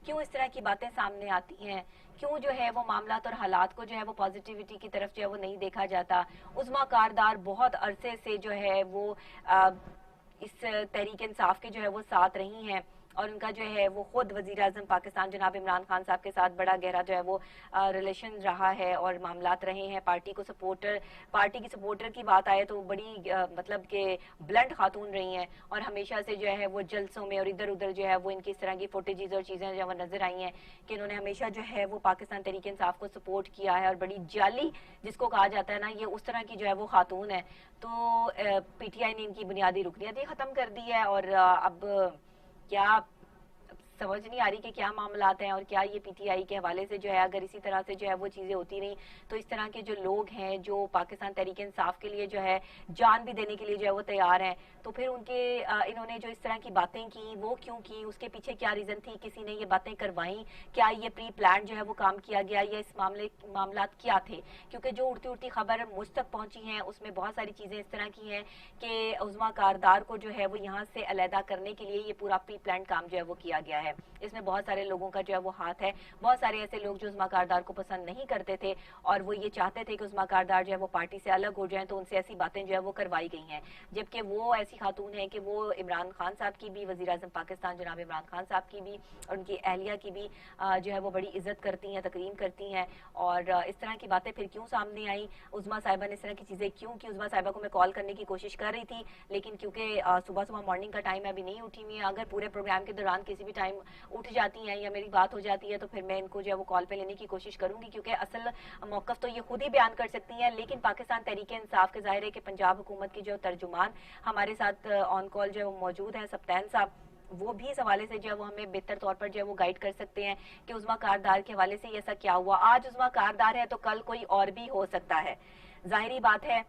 کیوں اس طرح کی باتیں سامنے آتی ہیں؟ کیوں جو ہے وہ معاملات اور حالات کو جو ہے وہ پازیٹیوٹی کی طرف جو ہے وہ نہیں دیکھا جاتا؟ عظمیٰ کاردار بہت عرصے سے جو ہے وہ اس تحریک انصاف کے جو ہے وہ ساتھ رہی ہیں، اور ان کا جو ہے وہ خود وزیر اعظم پاکستان جناب عمران خان صاحب کے ساتھ بڑا گہرا جو ہے وہ ریلیشن رہا ہے اور معاملات رہے ہیں۔ پارٹی کی سپورٹر کی بات آئے تو بڑی مطلب کہ بلنٹ خاتون رہی ہیں، اور ہمیشہ سے جو ہے وہ جلسوں میں اور ادھر ادھر جو ہے وہ ان کی اس طرح کی فوٹیجز اور چیزیں جو وہ نظر آئی ہیں کہ انہوں نے ہمیشہ جو ہے وہ پاکستان تحریک انصاف کو سپورٹ کیا ہے، اور بڑی جعلی جس کو کہا جاتا ہے نا، یہ اس طرح کی جو ہے وہ خاتون ہے۔ تو پی ٹی آئی نے ان کی بنیادی رکنیت ہی ختم کر دی ہے، اور اب کیا سمجھ نہیں آ رہی کہ کیا معاملات ہیں، اور کیا یہ پی ٹی آئی کے حوالے سے جو ہے اگر اسی طرح سے جو ہے وہ چیزیں ہوتی رہیں تو اس طرح کے جو لوگ ہیں جو پاکستان تحریک انصاف کے لیے جو ہے جان بھی دینے کے لیے جو ہے وہ تیار ہیں، تو پھر انہوں نے جو اس طرح کی باتیں کی وہ کیوں کی؟ اس کے پیچھے کیا ریزن تھی؟ کسی نے یہ باتیں کروائیں؟ کیا یہ پری پلان جو ہے وہ کام کیا گیا، یا اس معاملات کیا تھے؟ کیونکہ جو اڑتی خبر مجھ تک پہنچی ہیں اس میں بہت ساری چیزیں اس طرح کی ہیں کہ عظمیٰ کاردار کو جو ہے وہ یہاں سے علیحدہ کرنے کے لیے یہ پورا پری پلان کام جو ہے وہ کیا گیا ہے۔ اس میں بہت سارے لوگوں کا جو ہے وہ ہاتھ ہے، بہت سارے ایسے لوگ جو عظمیٰ کاردار کو پسند نہیں کرتے تھے اور وہ یہ چاہتے تھے کہ عظمیٰ کاردار جو ہے وہ پارٹی سے الگ ہو جائیں، تو ان سے ایسی باتیں جو ہے وہ کروائی گئی ہیں، جبکہ وہ ایسی خاتون ہیں کہ وہ عمران خان صاحب کی بھی، وزیر اعظم پاکستان جناب عمران خان صاحب کی بھی اور ان کی اہلیہ کی بھی جو ہے وہ بڑی عزت کرتی ہیں، تکریم کرتی ہیں، اور اس طرح کی باتیں پھر کیوں سامنے آئیں؟ عظمیٰ صاحبہ نے اس طرح کی چیزیں کیوں کی؟ عظمیٰ صاحبہ کو میں کال کرنے کی کوشش کر رہی تھی، لیکن کیونکہ صبح مارننگ کا ٹائم ہے، ابھی نہیں اٹھی ہوئی ہیں۔ اگر پورے پروگرام کے دوران کسی بھی ٹائم اٹھ جاتی ہیں یا میری بات ہو جاتی ہے تو پھر میں ان کو جو ہے وہ کال پہ لینے کی کوشش کروں گی، کیونکہ اصل موقف تو یہ خود ہی بیان کر سکتی ہیں، لیکن پاکستان تحریک انصاف کے ظاہر ہے کہ پنجاب حکومت کی جو ترجمان ہمارے ساتھ آن کال جو ہے وہ موجود ہیں، سبطین صاحب، وہ بھی اس حوالے سے جو ہے وہ ہمیں بہتر طور پر جو ہے وہ گائیڈ کر سکتے ہیں کہ عظمیٰ کاردار کے حوالے سے ایسا کیا ہوا۔ آج عظمیٰ کاردار ہے تو کل کوئی اور بھی ہو سکتا ہے۔ ظاہری بات ہے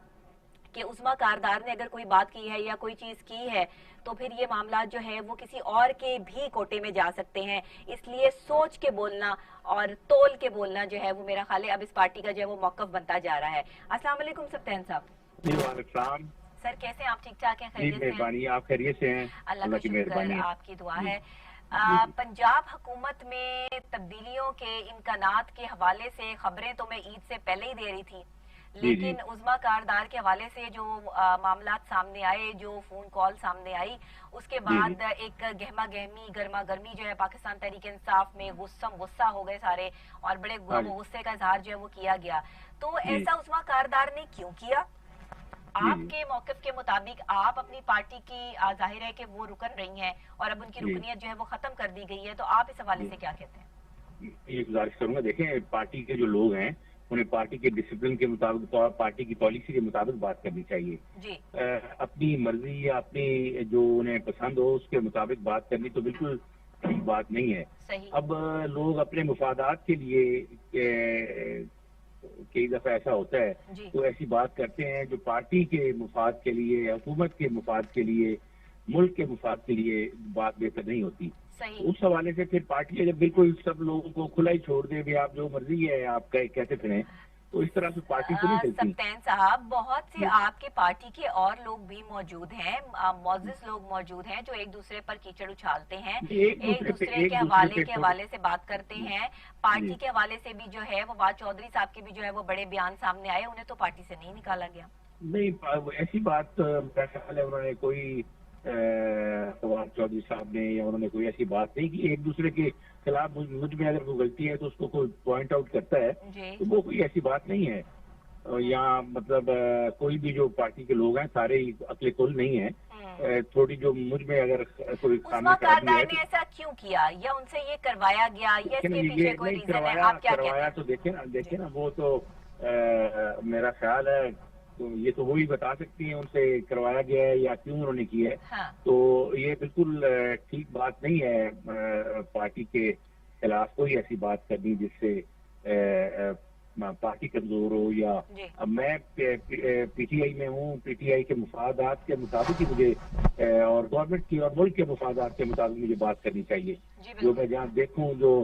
کہ عظمیٰ کاردار نے اگر کوئی بات کی ہے یا کوئی چیز کی ہے تو پھر یہ معاملات جو ہے وہ کسی اور کے بھی کوٹے میں جا سکتے ہیں، اس لیے سوچ کے بولنا اور تول کے بولنا جو ہے وہ میرا خیال ہے اب اس پارٹی کا جو ہے وہ موقف بنتا جا رہا ہے۔ السلام علیکم سبطین صاحب۔ جی وعلیکم السلام۔ سر کیسے ہیں آپ؟ ٹھیک ٹھاک ہیں؟ جی خیریت سے ہیں؟ مہربانی، آپ خیریت سے ہیں؟ اللہ کا شکر، آپ کی دعا ہے۔ پنجاب حکومت میں تبدیلیوں کے امکانات کے حوالے سے خبریں تو میں عید سے پہلے ہی دے رہی تھی، لیکن عظمیٰ کاردار کے حوالے سے جو معاملات سامنے آئے، جو فون کال سامنے آئی، اس کے بعد ایک گرما گرمی جو ہے پاکستان تحریک انصاف میں غصہ ہو گئے سارے، اور بڑے غصے کا اظہار جو ہے وہ کیا گیا۔ تو ایسا عظمیٰ کاردار نے کیوں کیا؟ آپ کے موقف کے مطابق آپ اپنی پارٹی کی ظاہر ہے کہ وہ رکن رہی ہیں اور اب ان کی رکنیت جو ہے وہ ختم کر دی گئی ہے، تو آپ اس حوالے سے کیا کہتے ہیں؟ یہ گزارش کروں گا، دیکھیں پارٹی کے جو لوگ ہیں انہیں پارٹی کے ڈسپلن کے مطابق، پارٹی کی پالیسی کے مطابق بات کرنی چاہیے۔ جی اپنی مرضی یا اپنی جو انہیں پسند ہو اس کے مطابق بات کرنی تو بالکل بات نہیں ہے۔ اب لوگ اپنے مفادات کے لیے کئی دفعہ ایسا ہوتا ہے تو ایسی بات کرتے ہیں جو پارٹی کے مفاد کے لیے، حکومت کے مفاد کے لیے، ملک کے مفاد کے لیے بات بہتر نہیں ہوتی۔ اس حوالے سے پھر پارٹی اگر بالکل سب لوگوں کو کھلا ہی چھوڑ دے بھی آپ جو مرضی ہے آپ کہتے پھریں، تو اس طرح سے پارٹی تو نہیں چلتی۔ سبطین صاحب، بہت سے آپ کے پارٹی کے اور لوگ بھی موجود ہیں، معزز لوگ موجود ہیں جو ایک دوسرے پر کیچڑ اچھالتے ہیں، ایک دوسرے کے حوالے سے بات کرتے ہیں۔ پارٹی کے حوالے سے بھی جو ہے وہ فواد چودھری صاحب کے بھی جو ہے وہ بڑے بیان سامنے آئے، انہیں تو پارٹی سے نہیں نکالا گیا۔ نہیں، ایسی بات میرا خیال ہے انہوں نے کوئی فواد چودھری صاحب نے یا انہوں نے کوئی ایسی بات نہیں کی۔ ایک دوسرے کے خلاف مجھ میں اگر کوئی غلطی ہے تو اس کو کوئی پوائنٹ آؤٹ کرتا ہے تو وہ کوئی ایسی بات نہیں ہے۔ یہاں مطلب کوئی بھی جو پارٹی کے لوگ ہیں سارے عقل کل نہیں ہیں، تھوڑی جو مجھ میں اگر کوئی عظمیٰ کاردار نے ایسا کیوں کیا، یا ان سے یہ کروایا گیا، یا اس کے پیچھے کوئی ریزن ہے؟ آپ کیا کہتے ہیں؟ تو دیکھیں نا وہ تو میرا خیال ہے یہ تو وہی بتا سکتی ہیں ان سے کروایا گیا ہے یا کیوں انہوں نے کیا ہے۔ تو یہ بالکل ٹھیک بات نہیں ہے پارٹی کے خلاف کوئی ایسی بات کرنی جس سے پارٹی کمزور ہو، یا اب میں پی ٹی آئی میں ہوں، پی ٹی آئی کے مفادات کے مطابق ہی مجھے اور گورنمنٹ کی اور ملک کے مفادات کے مطابق مجھے بات کرنی چاہیے۔ جو میں جہاں دیکھوں جو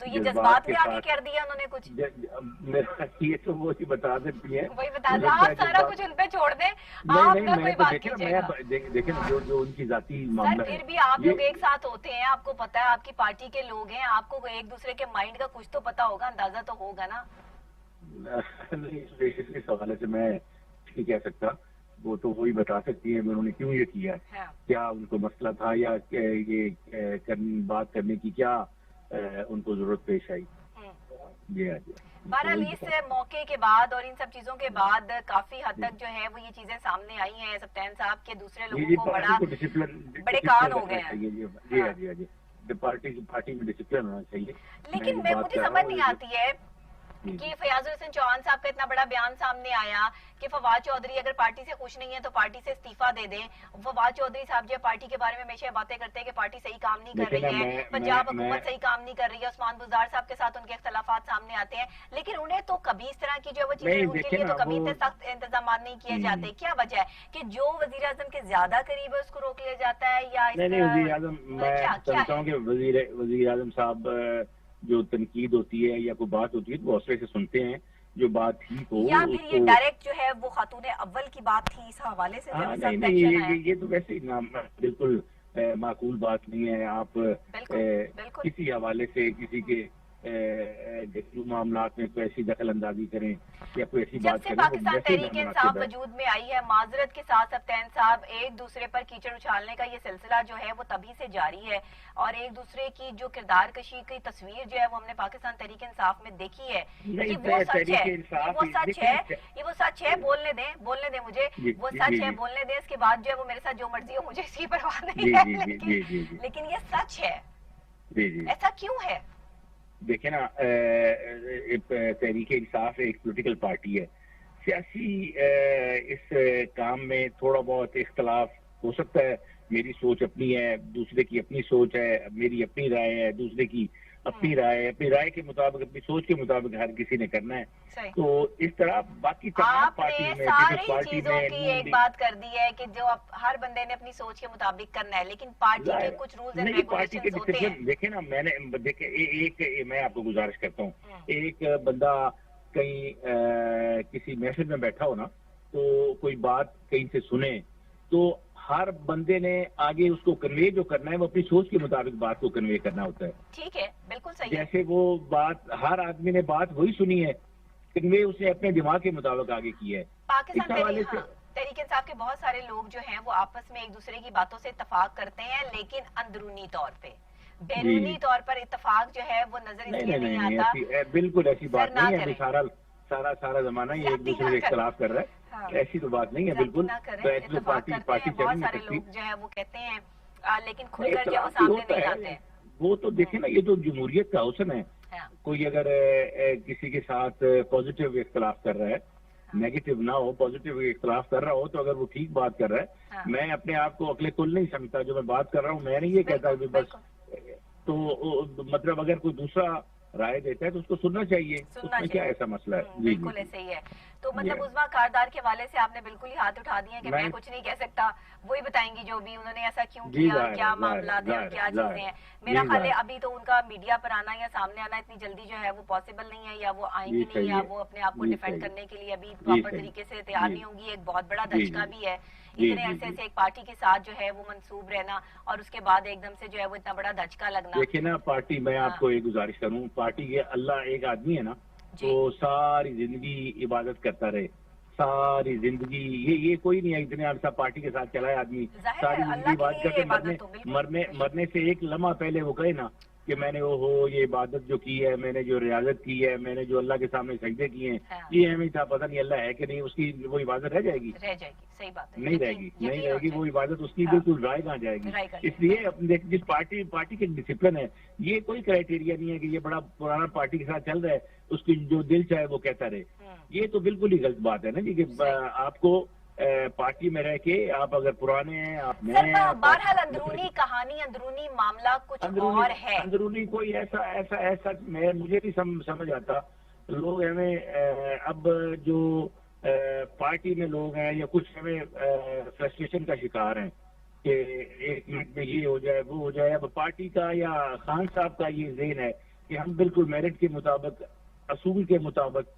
تو یہ جذبات میں آگے کر دیا انہوں نے کچھ؟ یہ تو وہ ہی بتا سکتی ہیں، وہی بتا دیں، آپ سارا کچھ ان پہ چھوڑ دیں، آپ نہ کوئی بات کیجیے گا۔ دیکھیں جو ان کی ذاتی معاملہ ہے، پھر بھی آپ لوگ ایک ساتھ ہوتے ہیں، آپ کو پتا ہے آپ کی پارٹی کے لوگ ہیں، آپ کو ایک دوسرے کے مائنڈ کا کچھ تو پتا ہوگا، اندازہ تو ہوگا نا۔ اس حوالے سے میں نہیں کہہ سکتا، وہ تو وہی بتا سکتی ہے انہوں نے کیوں یہ کیا ہے، کیا ان کو مسئلہ تھا یا یہ بات کرنے کی کیا ان کو ضرورت پیش آئی۔ جی ہاں جی۔ بہرحال اس موقع کے بعد اور ان سب چیزوں کے بعد کافی حد تک جو ہے وہ یہ چیزیں سامنے آئی ہیں سفطین صاحب کے دوسرے لوگوں کو بڑے کان ہو گئے ہیں۔ جی ہاں جی ہاں جی، پارٹی میں ڈسپلن ہونا چاہیے۔ لیکن مجھے سمجھ نہیں آتی ہے کہ فیاض الحسن چوہان صاحب کا اتنا بڑا بیان سامنے آیا کہ فواد چودھری اگر پارٹی سے خوش نہیں ہے تو پارٹی سے استعفیٰ دے دیں۔ فواد چودھری صاحب جو پارٹی کے بارے میں ہمیشہ باتیں کرتے ہیں کہ پارٹی صحیح کام نہیں کر رہی ہے، پنجاب حکومت صحیح کام نہیں کر رہی ہے، عثمان بزدار صاحب کے ساتھ ان کے اختلافات سامنے آتے ہیں، لیکن انہیں تو کبھی اس طرح کی جو ہے وہ چیزیں، ان کے لیے تو کبھی اتنے سخت انتظامات نہیں کیے جاتے۔ کیا وجہ ہے کہ جو وزیر اعظم کے زیادہ قریب ہے اس کو روک لیا جاتا ہے یا وزیر اعظم، میں سمجھتا ہوں کہ وزیر اعظم صاحب جو تنقید ہوتی ہے یا کوئی بات ہوتی ہے تو حوصلے سے سنتے ہیں، جو بات ٹھیک ہو، یا پھر یہ ڈائریکٹ جو ہے وہ خاتون اول کی بات تھی، اس حوالے سے یہ تو ویسے ہی بالکل معقول بات نہیں ہے۔ آپ کسی حوالے سے کسی کے گھریلو معاملات میں کوئی ایسی دخل اندازی کریں یا کوئی ایسی بات کریں۔ جب سے پاکستان تحریک انصاف وجود میں آئی ہے، معذرت کے ساتھ سفطین صاحب، ایک دوسرے پر کیچڑ اچھالنے کا یہ سلسلہ جو ہے وہ تبھی سے جاری ہے، اور ایک دوسرے کی جو کردار کشی کی تصویر جو ہے وہ ہم نے پاکستان تحریک انصاف میں دیکھی ہے کہ وہ سچ ہے، وہ سچ ہے، یہ وہ سچ ہے۔ بولنے دیں مجھے، وہ سچ ہے، بولنے دیں۔ اس کے بعد جو ہے وہ میرے ساتھ جو مرضی ہو، مجھے اس کی پرواہ نہیں ہے، لیکن یہ سچ ہے۔ ایسا کیوں ہے؟ دیکھیں نا، تحریک انصاف ایک پولیٹیکل پارٹی ہے، سیاسی اس کام میں تھوڑا بہت اختلاف ہو سکتا ہے۔ میری سوچ اپنی ہے، دوسرے کی اپنی سوچ ہے، میری اپنی رائے ہے، دوسرے کی اپنی رائے ہے، اپنی رائے کے مطابق، اپنی سوچ کے مطابق ہر کسی نے کرنا ہے۔ تو اس طرح باقی تمام پارٹیوں میں، ساری چیزوں کی ایک بات کر دی ہے کہ جو ہر بندے نے اپنی سوچ کے مطابق کرنا ہے، لیکن پارٹی کے کچھ رولز اینڈ ریگولیشنز ہوتے ہیں۔ دیکھیں نا، میں آپ کو گزارش کرتا ہوں، ایک بندہ کہیں کسی محفل میں بیٹھا ہو نا، تو کوئی بات کہیں سے سنے تو ہر بندے نے آگے اس کو کنوے جو کرنا ہے وہ اپنی سوچ کے مطابق بات کو کنوے کرنا ہوتا ہے۔ ٹھیک ہے، بالکل صحیح۔ جیسے وہ بات ہر آدمی نے بات وہی سنی ہے، کنوے اس نے اپنے دماغ کے مطابق آگے کیا ہے۔ پاکستان تحریک انصاف کے بہت سارے لوگ جو ہیں وہ آپس میں ایک دوسرے کی باتوں سے اتفاق کرتے ہیں، لیکن اندرونی طور پہ، بیرونی طور پر اتفاق جو ہے وہ نظر اس لیے نہیں آتا۔ بالکل ایسی بات نہیں ہے، سارا زمانہ یہ ایک دوسرے سے اختلاف کر رہا ہے، ایسی تو بات نہیں ہے۔ بالکل پارٹی بہت سارے لوگ جو ہے وہ کہتے ہیں، لیکن کھل کر جو سامنے نہیں آتے۔ وہ تو دیکھیں نا، یہ تو جمہوریت کا حسن ہے۔ کوئی اگر کسی کے ساتھ پازیٹیو اختلاف کر رہا ہے، نیگیٹو نہ ہو، پازیٹیو اختلاف کر رہا ہو تو اگر وہ ٹھیک بات کر رہا ہے، میں اپنے آپ کو عقل کل نہیں سمجھتا۔ جو میں بات کر رہا ہوں، میں نہیں یہ کہتا کہ بس، تو مطلب اگر کوئی دوسرا رائے دیتا ہے تو اس کو سننا چاہیے، اس میں کیا ایسا مسئلہ ہے؟ بالکل ایسے ہی ہے۔ تو مطلب عظمیٰ کاردار کے حوالے سے آپ نے بالکل ہی ہاتھ اٹھا دیے کہ میں کچھ نہیں کہہ سکتا، وہی بتائیں گی جو بھی انہوں نے ایسا کیوں کیا، کیا معاملات ہیں اور کیا چیزیں ہیں۔ میرا خیال ہے ابھی تو ان کا میڈیا پر آنا یا سامنے آنا اتنی جلدی جو ہے وہ پاسبل نہیں ہے، یا وہ آئیں گی نہیں، یا وہ اپنے آپ کو ڈیفینڈ کرنے کے لیے ابھی پراپر طریقے سے تیار نہیں ہوں گی۔ ایک بہت بڑا دھچکا بھی ہے اتنے عرصے سے ایک پارٹی کے ساتھ جو ہے وہ منسوب رہنا، اور اس کے بعد ایک دم سے جو ہے وہ اتنا بڑا دھچکا لگنا۔ دیکھیں نا، پارٹی، میں آپ کو ایک گزارش کروں، پارٹی کے اللہ ایک آدمی ہے نا، تو ساری زندگی عبادت کرتا رہے، ساری زندگی، یہ کوئی نہیں ہے اتنے عرصہ پارٹی کے ساتھ چلا ہے آدمی، ساری زندگی عبادت کرتے، مرنے سے ایک لمحہ پہلے وہ کہے نا کہ میں نے یہ عبادت جو کی ہے، میں نے جو ریاضت کی ہے، میں نے جو اللہ کے سامنے سجدے کیے ہیں، یہ ہمیں تھا، پتہ نہیں اللہ ہے کہ نہیں، اس کی وہ عبادت رہ جائے گی؟ صحیح بات ہے، نہیں رہے گی وہ عبادت، اس کی بالکل رائے کہاں جائے گی؟ اس لیے جس پارٹی کے ڈسپلن ہے، یہ کوئی کرائٹیریا نہیں ہے کہ یہ بڑا پرانا پارٹی کے ساتھ چل رہا ہے، اس کی جو دل چاہے وہ کہتا رہے۔ یہ تو بالکل ہی غلط بات ہے نا جی، کہ آپ کو پارٹی میں رہ کے آپ اگر پرانے ہیں، آپ نئے ہیں۔ بہرحال اندرونی کہانی، اندرونی معاملہ کچھ اور ہے، اندرونی کوئی ایسا مجھے نہیں سمجھ آتا۔ لوگ ہمیں اب جو پارٹی میں لوگ ہیں یا کچھ ہمیں فرسٹریشن کا شکار ہیں کہ ایک منٹ میں یہ ہو جائے وہ ہو جائے۔ اب پارٹی کا یا خان صاحب کا یہ ذہن ہے کہ ہم بالکل میرٹ کے مطابق، اصول کے مطابق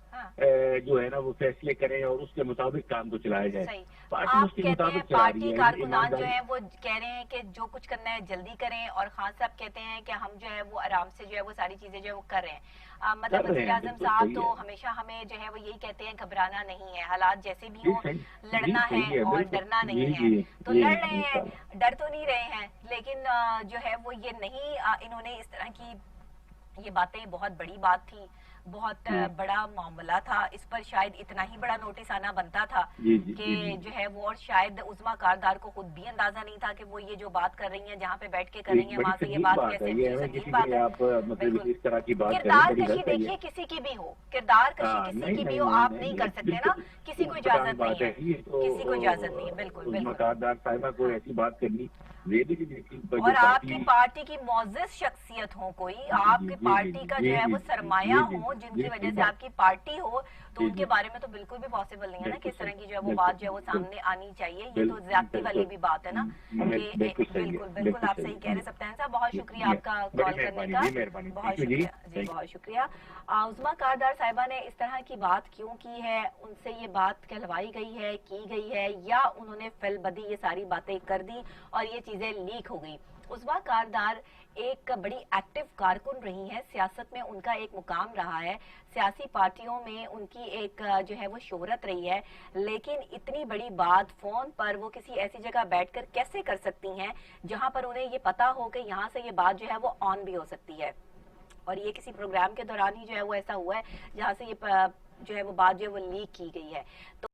جو ہے نا وہ فیصلے کریں اور اس کے مطابق کام کو چلایا جائے. پارٹی اس آپ کے کہتے ہیں مطابق چلا پارٹی رہی ہے. کارکنان جو ہیں وہ کہہ رہے ہیں کہ جو کچھ کرنا ہے جلدی کریں، اور خان صاحب کہتے ہیں کہ ہم جو ہے وہ آرام سے جو ہے وہ ساری چیزیں جو ہے وہ کر رہے ہیں. مطلب وزیر اعظم صاحب تو ہمیشہ ہمیں جو ہے وہ یہی کہتے ہیں گھبرانا نہیں ہے، حالات جیسے بھی ہوں لڑنا ہے اور ڈرنا نہیں ہے. تو لڑ رہے ہیں، ڈر تو نہیں رہے ہیں، لیکن جو ہے وہ یہ نہیں، انہوں نے اس طرح کی یہ باتیں، بہت بڑی بات تھی، بہت بڑا معاملہ تھا، اس پر شاید اتنا ہی بڑا نوٹس آنا بنتا تھا کہ جو ہے وہ، اور شاید عظمیٰ کاردار کو خود بھی اندازہ نہیں تھا کہ وہ یہ جو بات کر رہی ہیں جہاں پہ بیٹھ کے کر رہی ہیں وہاں سے یہ بات کیسے، سنگین بات ہے. بالکل کردار کشی دیکھیے کسی کی بھی ہو، کردار کشی کسی کی بھی ہو، آپ نہیں کر سکتے نا، کسی کو اجازت نہیں ہے، کسی کو اجازت نہیں ہے. بالکل بالکل. کاردار صاحبہ کو ایسی بات کرنی، اور آپ کی پارٹی کی معزز شخصیت ہو کوئی، آپ کی پارٹی کا جو ہے وہ سرمایہ ہو، جن کی وجہ سے آپ کی پارٹی ہو، تو ان کے بارے میں تو بالکل بھی پاسبل نہیں ہے نا کہ اس طرح کی جو ہے وہ بات جو ہے وہ سامنے آنی چاہیے. یہ تو زیادتی والی بھی بات ہے نا کہ بالکل بالکل آپ صحیح کہہ رہے سبطین صاحب. بہت شکریہ آپ کا کال کرنے کا، بہت شکریہ جی، بہت شکریہ. عظمیٰ کاردار صاحبہ نے اس طرح کی بات کیوں کی ہے، ان سے یہ بات کہلوائی گئی ہے، کی گئی ہے، یا انہوں نے فعل بدی یہ ساری باتیں کر دی اور یہ چیزیں لیک ہو گئی. عظمیٰ کاردار ایک بڑی ایکٹیو کارکن رہی ہیں، سیاست میں ان کا ایک مقام رہا ہے، سیاسی پارٹیوں میں ان کی ایک جو ہے وہ شہرت رہی ہے، لیکن اتنی بڑی بات فون پر وہ کسی ایسی جگہ بیٹھ کر کیسے کر سکتی ہیں جہاں پر انہیں یہ پتا ہو کہ یہاں سے یہ بات جو ہے وہ آن بھی ہو سکتی ہے. اور یہ کسی پروگرام کے دوران ہی جو ہے وہ ایسا ہوا ہے جہاں سے یہ جو ہے وہ بات جو ہے وہ لیک کی گئی ہے. تو